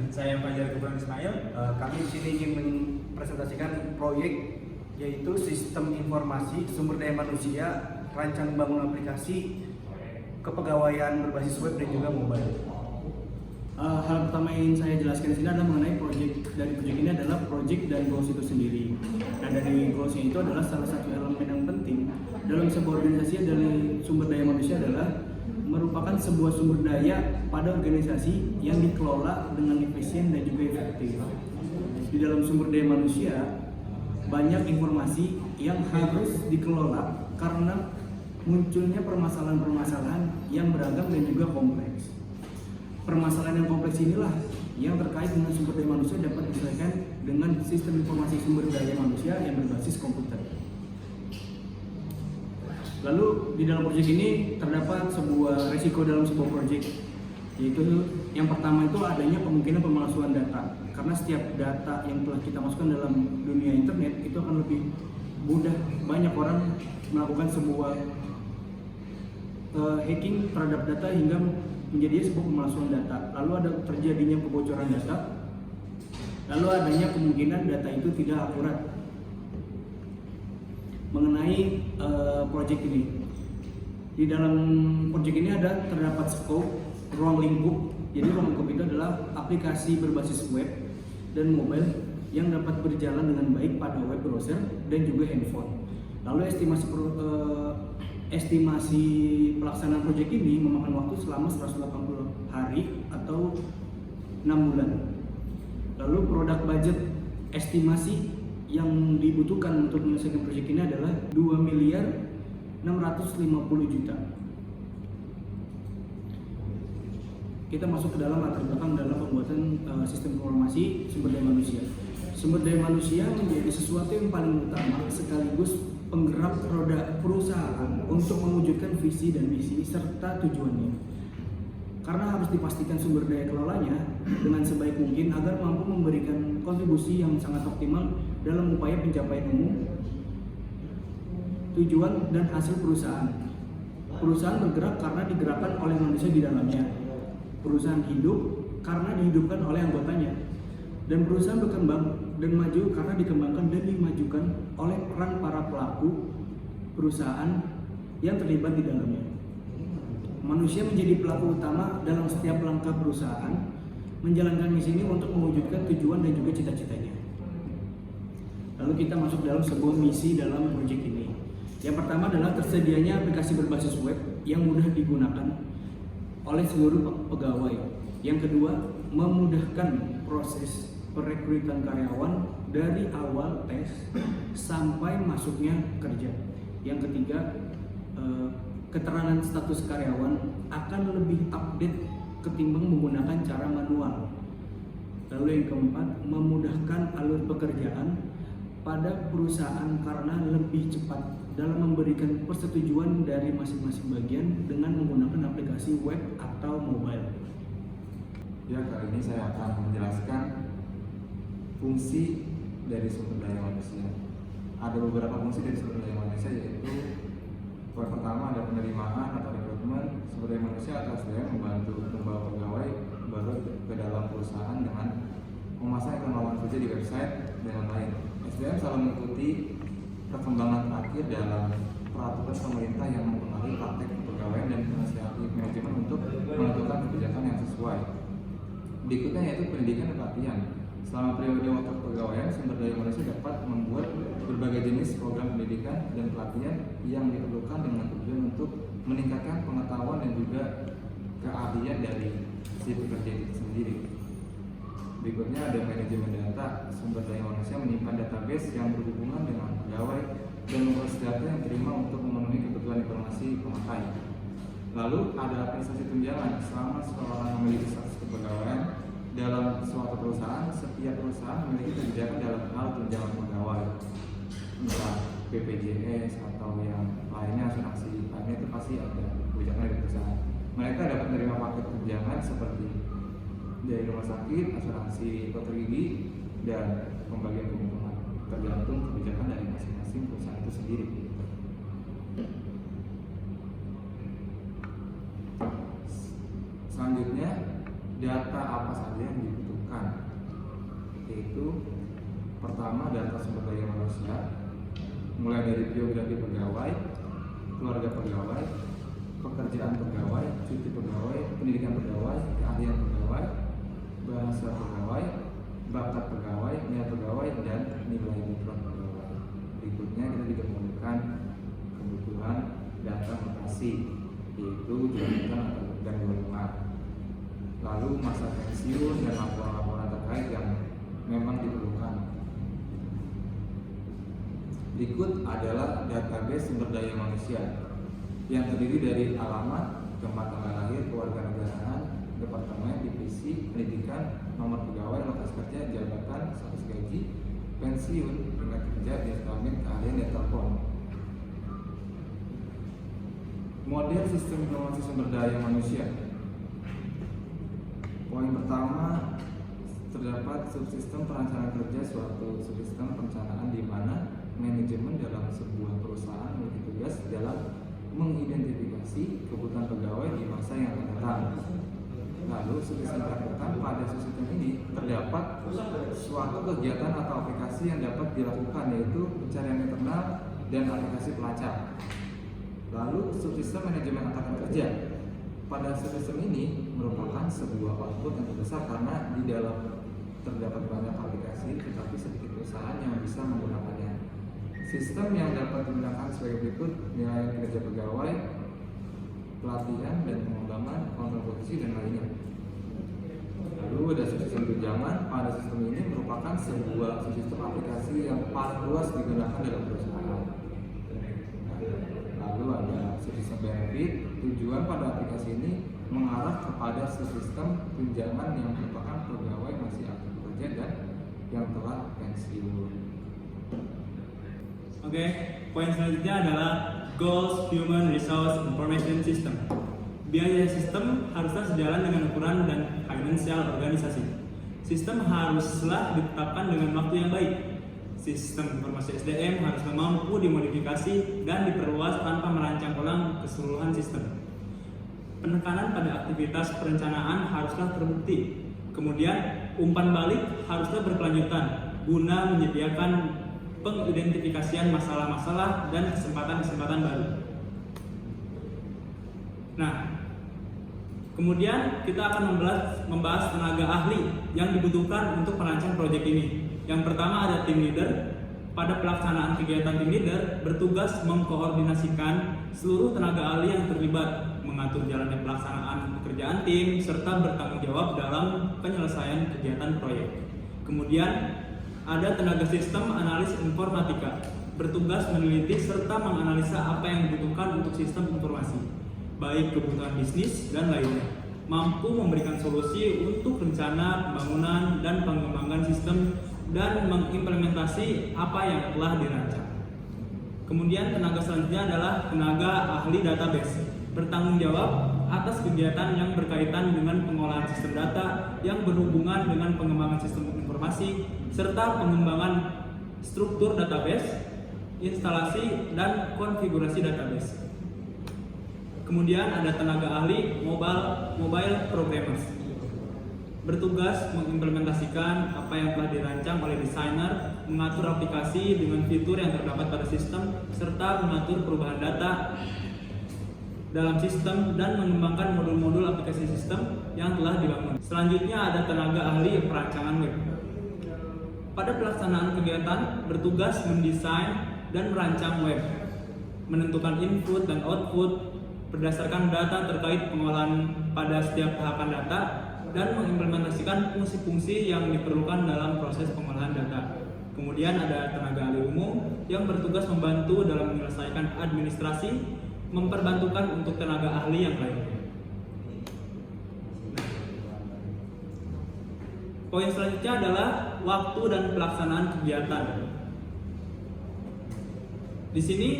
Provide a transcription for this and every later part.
Saya Fajar Gufran Ismail. Kami di sini ingin mempresentasikan proyek yaitu Sistem Informasi Sumber Daya Manusia Rancang Bangun Aplikasi Kepegawaian berbasis web dan juga mobile. Hal pertama yang ingin saya jelaskan di sini adalah mengenai proyek ini adalah proyek dan goals itu sendiri. Nah, dari goals itu adalah salah satu elemen yang penting dalam sebuah organisasi dari sumber daya manusia adalah merupakan sebuah sumber daya pada organisasi yang dikelola dengan efisien dan juga efektif. Di dalam sumber daya manusia banyak informasi yang harus dikelola karena munculnya permasalahan-permasalahan yang beragam dan juga kompleks. Permasalahan yang kompleks inilah yang terkait dengan sumber daya manusia dapat diselesaikan dengan sistem informasi sumber daya manusia yang berbasis komputer. Lalu di dalam proyek ini terdapat sebuah resiko dalam sebuah proyek, yaitu yang pertama itu adanya kemungkinan pemalsuan data. Karena setiap data yang telah kita masukkan dalam dunia internet itu akan lebih mudah banyak orang melakukan sebuah hacking terhadap data hingga menjadi sebuah pemalsuan data. Lalu ada terjadinya kebocoran data, lalu adanya kemungkinan data itu tidak akurat. Mengenai proyek ini, di dalam proyek ini terdapat scope ruang lingkup. Jadi ruang lingkup itu adalah aplikasi berbasis web dan mobile yang dapat berjalan dengan baik pada web browser dan juga handphone. Lalu estimasi pelaksanaan proyek ini memakan waktu selama 180 hari atau 6 bulan. Lalu produk budget estimasi yang dibutuhkan untuk menyelesaikan proyek ini adalah 2.650 juta. Kita masuk ke dalam latar belakang dalam pembuatan sistem informasi sumber daya manusia. Sumber daya manusia menjadi sesuatu yang paling utama sekaligus penggerak roda perusahaan untuk mewujudkan visi dan misi serta tujuannya. Karena harus dipastikan sumber daya kelolanya dengan sebaik mungkin agar mampu memberikan kontribusi yang sangat optimal dalam upaya pencapaian umum, tujuan dan hasil perusahaan. Perusahaan bergerak karena digerakkan oleh manusia di dalamnya. Perusahaan hidup karena dihidupkan oleh anggotanya. Dan perusahaan berkembang dan maju karena dikembangkan dan dimajukan oleh peran para pelaku perusahaan yang terlibat di dalamnya. Manusia menjadi pelaku utama dalam setiap langkah perusahaan, menjalankan misi ini untuk mewujudkan tujuan dan juga cita-citanya. Lalu kita masuk dalam sebuah misi dalam proyek ini. Yang pertama adalah tersedianya aplikasi berbasis web yang mudah digunakan oleh seluruh pegawai. Yang kedua, memudahkan proses perekrutan karyawan dari awal tes sampai masuknya kerja. Yang ketiga, keterangan status karyawan akan lebih update ketimbang menggunakan cara manual. Lalu yang keempat, memudahkan alur pekerjaan pada perusahaan karena lebih cepat dalam memberikan persetujuan dari masing-masing bagian dengan menggunakan aplikasi web atau mobile. Ya, kali ini saya akan menjelaskan fungsi dari sumber daya manusia. Ada beberapa fungsi dari sumber daya manusia, yaitu yang pertama ada penerimaan atau rekrutmen. Sumber daya manusia atau SDM membantu membawa pegawai baru ke dalam perusahaan dengan memasang kemampuan kerja di website dan lain-lain. SDM selalu mengikuti perkembangan terakhir dalam peraturan pemerintah yang mempengaruhi praktek kepegawaian dan menasihati manajemen untuk menentukan kebijakan yang sesuai. Berikutnya yaitu pendidikan dan pelatihan. Selama periode waktu kepegawaian, sumber daya manusia dapat membuat berbagai jenis program pendidikan dan pelatihan yang diperlukan dengan tujuan untuk meningkatkan pengetahuan dan juga keahlian dari si pekerja itu sendiri. Berikutnya ada manajemen data. Sumber daya manusia menyimpan database yang berhubungan dengan pegawai dan memproses data yang diterima untuk memenuhi kebutuhan informasi pemakai. Lalu ada administrasi tunjangan. Selama seseorang memiliki status kepegawaian dalam suatu perusahaan, setiap perusahaan memiliki kebijakan dalam hal tunjangan pegawai, entah BPJS atau yang lainnya, asuransi lainnya, itu pasti ada kebijakan dari perusahaan. Mereka dapat menerima paket tunjangan seperti dari rumah sakit, asuransi dokter gigi, dan pembagian keuntungan, tergantung kebijakan dari masing-masing perusahaan itu sendiri. Selanjutnya, data apa saja yang dibutuhkan. pertama data sumber daya manusia, mulai dari biografi pegawai, keluarga pegawai, pekerjaan pegawai, cuti pegawai, pendidikan pegawai, keahlian pegawai, bahasa pegawai, bakat pegawai, niat pegawai, dan nilai background pegawai. Berikutnya kita juga menemukan kebutuhan data mutasi, yaitu jabatan dan golongan. Lalu masa pensiun dan laporan-laporan terkait yang memang diperlukan. Berikut adalah database sumber daya manusia yang terdiri dari alamat, tempat tanggal lahir, kewarganegaraan, departemen, divisi, pendidikan, nomor pegawai, lokasi kerja, jabatan, status gaji, pensiun, tingkat kerja, jenis kelamin, keahlian, dan telepon. Model sistem informasi sumber daya manusia. Poin pertama, terdapat subsistem perencanaan kerja, suatu subsistem perencanaan di mana manajemen dalam sebuah perusahaan memiliki tugas dalam mengidentifikasi kebutuhan pegawai di masa yang akan datang. Lalu subsistem perekrutan, pada subsistem ini terdapat suatu kegiatan atau aplikasi yang dapat dilakukan, yaitu pencarian internal dan aplikasi pelacak. Lalu subsistem manajemen angkatan kerja, pada subsistem ini merupakan sebuah output yang terbesar karena di dalam terdapat banyak aplikasi tetapi sedikit perusahaan yang bisa menggunakannya. Sistem yang dapat digunakan sebagai berikut: nilai kinerja pegawai, pelatihan dan pengembangan, kontrol posisi, dan lainnya. Lalu ada subsistem tunjangan. Pada sistem ini merupakan sebuah subsistem aplikasi yang paling luas digunakan dalam perusahaan. Lalu ada subsistem benefit. Tujuan pada aplikasi ini mengarah kepada subsistem tunjangan yang merupakan pegawai masih aktif bekerja dan yang telah pensiun. Oke, poin selanjutnya adalah Goals Human Resource Information System. Biaya sistem haruslah sejalan dengan ukuran dan finansial organisasi. Sistem haruslah ditetapkan dengan waktu yang baik. Sistem informasi SDM haruslah mampu dimodifikasi dan diperluas tanpa merancang ulang keseluruhan sistem. Penekanan pada aktivitas perencanaan haruslah terbukti. Kemudian, umpan balik haruslah berkelanjutan guna menyediakan pengidentifikasian masalah-masalah dan kesempatan-kesempatan baru. Nah, kemudian kita akan membahas tenaga ahli yang dibutuhkan untuk merancang proyek ini. Yang pertama ada tim leader. Pada pelaksanaan kegiatan tim leader bertugas mengkoordinasikan seluruh tenaga ahli yang terlibat, mengatur jalannya pelaksanaan pekerjaan tim, serta bertanggung jawab dalam penyelesaian kegiatan proyek. Kemudian ada tenaga sistem analis informatika, bertugas meneliti serta menganalisa apa yang dibutuhkan untuk sistem informasi, baik kebutuhan bisnis dan lainnya, mampu memberikan solusi untuk rencana pembangunan dan pengembangan sistem dan mengimplementasi apa yang telah dirancang. Kemudian tenaga selanjutnya adalah tenaga ahli database, bertanggung jawab atas kegiatan yang berkaitan dengan pengolahan sistem data yang berhubungan dengan pengembangan sistem informasi serta pengembangan struktur database, instalasi, dan konfigurasi database. Kemudian ada tenaga ahli mobile programmers, bertugas mengimplementasikan apa yang telah dirancang oleh desainer, mengatur aplikasi dengan fitur yang terdapat pada sistem, serta mengatur perubahan data dalam sistem dan mengembangkan modul-modul aplikasi sistem yang telah dibangun. Selanjutnya ada tenaga ahli perancangan web. Pada pelaksanaan kegiatan bertugas mendesain dan merancang web, menentukan input dan output berdasarkan data terkait pengolahan pada setiap tahapan data, dan mengimplementasikan fungsi-fungsi yang diperlukan dalam proses pengolahan data. Kemudian ada tenaga ahli umum yang bertugas membantu dalam menyelesaikan administrasi, memperbantukan untuk tenaga ahli yang lainnya. Poin selanjutnya adalah waktu dan pelaksanaan kegiatan. Di sini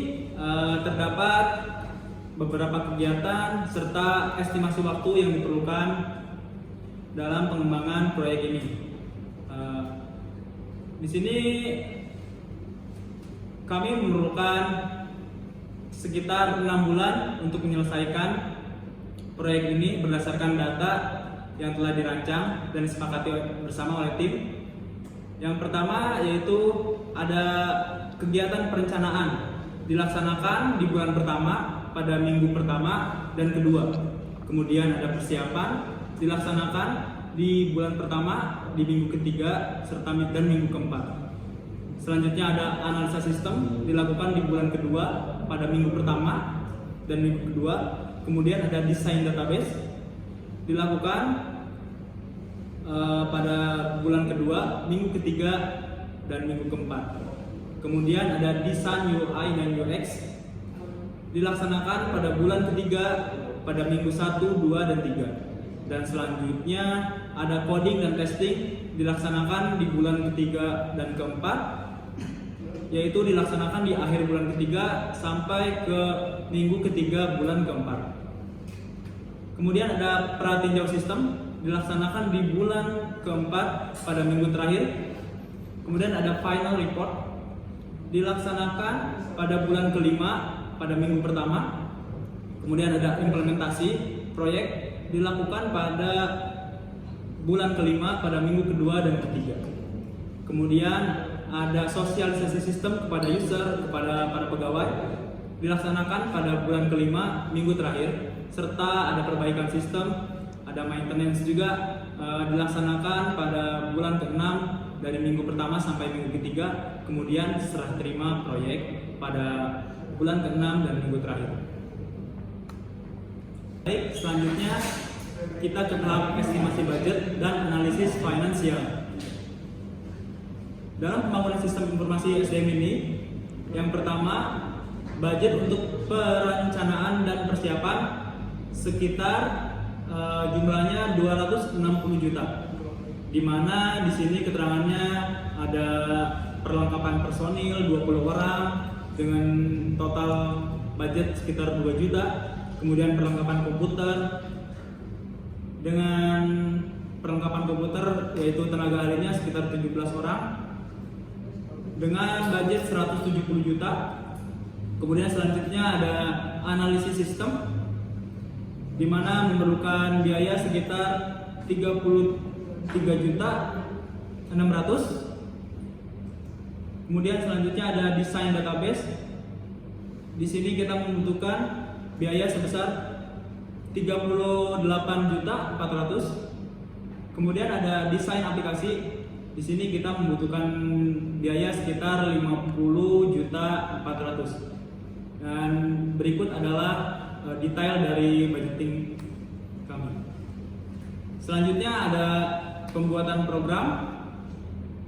terdapat beberapa kegiatan serta estimasi waktu yang diperlukan dalam pengembangan proyek ini. Di sini kami memerlukan sekitar 6 bulan untuk menyelesaikan proyek ini berdasarkan data yang telah dirancang dan disepakati bersama oleh tim. Yang pertama yaitu ada kegiatan perencanaan dilaksanakan di bulan pertama pada minggu pertama dan kedua. Kemudian ada persiapan dilaksanakan di bulan pertama, di minggu ketiga, serta dan minggu keempat. Selanjutnya ada analisa sistem dilakukan di bulan kedua pada minggu pertama dan minggu kedua. Kemudian ada desain database dilakukan pada bulan kedua, minggu ketiga, dan minggu keempat. Kemudian ada desain UI dan UX dilaksanakan pada bulan ketiga pada minggu 1, 2, dan 3. Dan selanjutnya ada coding dan testing dilaksanakan di bulan ketiga dan keempat, yaitu dilaksanakan di akhir bulan ketiga sampai ke minggu ketiga bulan keempat. Kemudian ada pratinjau sistem dilaksanakan di bulan keempat pada minggu terakhir. Kemudian ada final report dilaksanakan pada bulan kelima pada minggu pertama. Kemudian ada implementasi proyek dilakukan pada bulan kelima pada minggu kedua dan ketiga. Kemudian ada sosialisasi sistem kepada user, kepada para pegawai dilaksanakan pada bulan kelima minggu terakhir, serta ada perbaikan sistem, ada maintenance juga dilaksanakan pada bulan ke-6 dari minggu pertama sampai minggu ketiga. Kemudian serah terima proyek pada bulan ke-6 dan minggu terakhir. Baik, selanjutnya kita ke tahap estimasi budget dan analisis finansial. Dalam pembangunan sistem informasi SDM ini, yang pertama, budget untuk perencanaan dan persiapan sekitar jumlahnya 260 juta. Di mana di sini keterangannya ada perlengkapan personil 20 orang dengan total budget sekitar 2 juta. Kemudian perlengkapan komputer dengan perlengkapan komputer yaitu tenaga ahlinya sekitar 17 orang dengan budget 170 juta. Kemudian selanjutnya ada analisis sistem di mana memerlukan biaya sekitar 33 juta 600. Kemudian selanjutnya ada desain database. Di sini kita membutuhkan biaya sebesar 38 juta 400. Kemudian ada desain aplikasi. Di sini kita membutuhkan biaya sekitar 50 juta 400. Dan berikut adalah detail dari budgeting kami. Selanjutnya ada pembuatan program.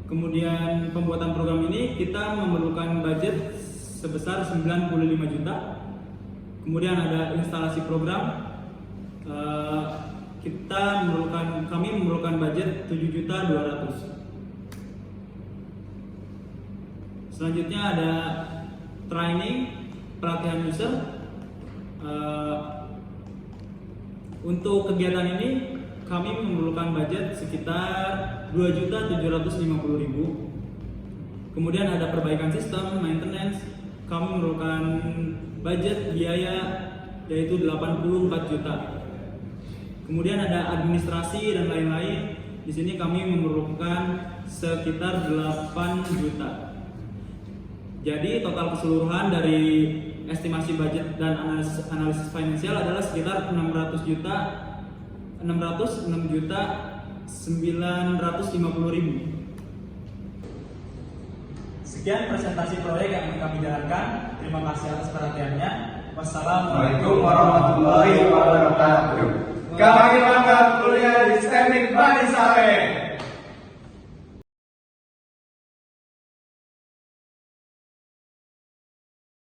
Kemudian pembuatan program ini kita memerlukan budget sebesar 95 juta. Kemudian ada instalasi program. Kami memerlukan budget 7 juta 200. Selanjutnya ada training, pelatihan user. Untuk kegiatan ini kami memerlukan budget sekitar 2.750.000. Kemudian ada perbaikan sistem, maintenance. Kami memerlukan budget biaya yaitu 84 juta. Kemudian ada administrasi dan lain-lain. Di sini kami memerlukan sekitar 8 juta. Jadi total keseluruhan dari estimasi budget dan analisis finansial adalah sekitar 606 juta 950.000. Sekian presentasi proyek yang kami jalankan. Terima kasih atas perhatiannya. Wassalamualaikum warahmatullahi wabarakatuh. Kami mangga kuliah di Teknik Barisan.